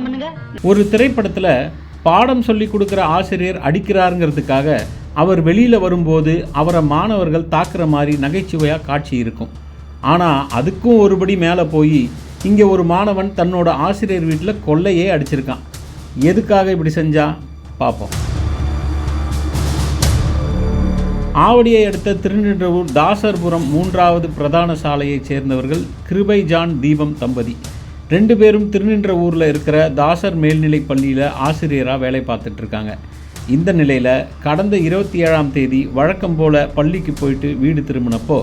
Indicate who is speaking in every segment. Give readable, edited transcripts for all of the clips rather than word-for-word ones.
Speaker 1: சம்பவம் பண்ணுங்க.
Speaker 2: ஒரு திரைப்படத்தில் பாடம் சொல்லி கொடுக்குற ஆசிரியர் அடிக்கிறாருங்கிறதுக்காக அவர் வெளியில் வரும்போது அவரை மாணவர்கள் தாக்குற மாதிரி நகைச்சுவையாக காட்சி இருக்கும். ஆனால் அதுக்கும் ஒருபடி மேலே போய் இங்கே ஒரு மாணவன் தன்னோட ஆசிரியர் வீட்டில் கொள்ளையே அடிச்சிருக்கான். எதுக்காக இப்படி செஞ்சா பார்ப்போம். ஆவடியை அடுத்த திருநின்றவூர் தாசர்புரம் 3வது பிரதான சாலையைச் சேர்ந்தவர்கள் கிருபை ஜான் தீபம் தம்பதி. 2 பேரும் திருநின்றவூரில் இருக்கிற தாசர் மேல்நிலைப் பள்ளியில் ஆசிரியராக வேலை பார்த்துட்ருக்காங்க. இந்த நிலையில் கடந்த 27ஆம் தேதி வழக்கம் போல் பள்ளிக்கு போயிட்டு வீடு திரும்பினப்போ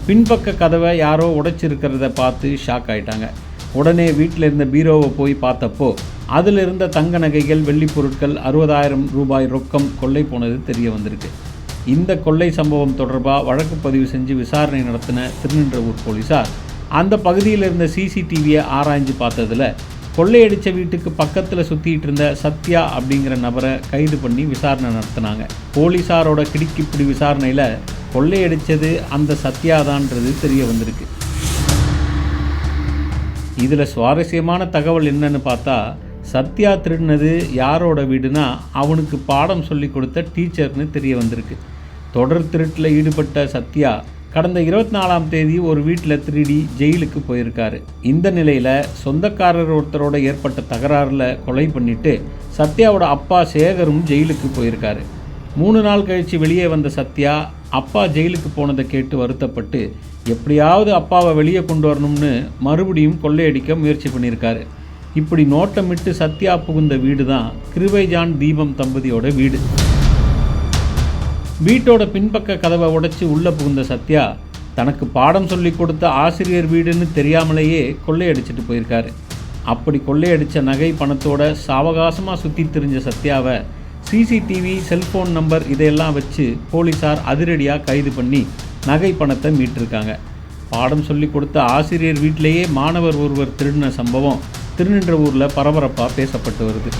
Speaker 2: பின்பக்க கதவை யாரோ உடைச்சிருக்கிறத பார்த்து ஷாக் ஆகிட்டாங்க. உடனே வீட்டில் இருந்த பீரோவை போய் பார்த்தப்போ அதில் இருந்த தங்க நகைகள், வெள்ளி பொருட்கள், 60,000 ரூபாய் ரொக்கம் கொள்ளை போனது தெரிய வந்திருக்கு. இந்த கொள்ளை சம்பவம் தொடர்பாக வழக்கு பதிவு செஞ்சு விசாரணை நடத்தின திருநின்றவூர் போலீஸார் அந்த பகுதியில் இருந்த சிசிடிவியை ஆராய்ஞ்சு பார்த்ததில் கொள்ளையடித்த வீட்டுக்கு பக்கத்தில் சுற்றிட்டு இருந்த சத்யா அப்படிங்கிற நபரை கைது பண்ணி விசாரணை நடத்தினாங்க. போலீஸாரோட கிடுக்கிப்பிடி விசாரணையில் கொள்ளையடித்தது அந்த சத்யாதான்றது தெரிய வந்திருக்கு. இதில் சுவாரஸ்யமான தகவல் என்னன்னு பார்த்தா, சத்யா திருடினது யாரோட வீடுனா அவனுக்கு பாடம் சொல்லி கொடுத்த டீச்சர்னு தெரிய வந்திருக்கு. தொடர் திருட்டில் ஈடுபட்ட சத்யா கடந்த 24ஆம் தேதி ஒரு வீட்டில் திருடி ஜெயிலுக்கு போயிருக்காரு. இந்த நிலையில் சொந்தக்காரர் ஒருத்தரோட ஏற்பட்ட தகராறில் கொலை பண்ணிட்டு சத்யாவோட அப்பா சேகரும் ஜெயிலுக்கு போயிருக்காரு. 3 நாள் கழித்து வெளியே வந்த சத்யா அப்பா ஜெயிலுக்கு போனதை கேட்டு வருத்தப்பட்டு எப்படியாவது அப்பாவை வெளியே கொண்டு வரணும்னு மறுபடியும் கொள்ளையடிக்க முயற்சி பண்ணியிருக்காரு. இப்படி நோட்டமிட்டு சத்யா புகுந்த வீடு தான் கிருபை ஜான் தீபம் தம்பதியோட வீடு. வீட்டோட பின்பக்க கதவை உடைச்சி உள்ளே புகுந்த சத்யா தனக்கு பாடம் சொல்லி கொடுத்த ஆசிரியர் வீடுன்னு தெரியாமலேயே கொள்ளையடிச்சிட்டு போயிருக்காரு. அப்படி கொள்ளையடித்த நகை பணத்தோட சாவகாசமாக சுற்றி திரிஞ்ச சத்யாவை சிசிடிவி, செல்ஃபோன் நம்பர் இதையெல்லாம் வச்சு போலீஸார் அதிரடியாக கைது பண்ணி நகை பணத்தை மீட்டிருக்காங்க. பாடம் சொல்லி கொடுத்த ஆசிரியர் வீட்டிலேயே மாணவர் ஒருவர் திருடின சம்பவம் திருநின்றவூரில் பரபரப்பாக பேசப்பட்டு வருது.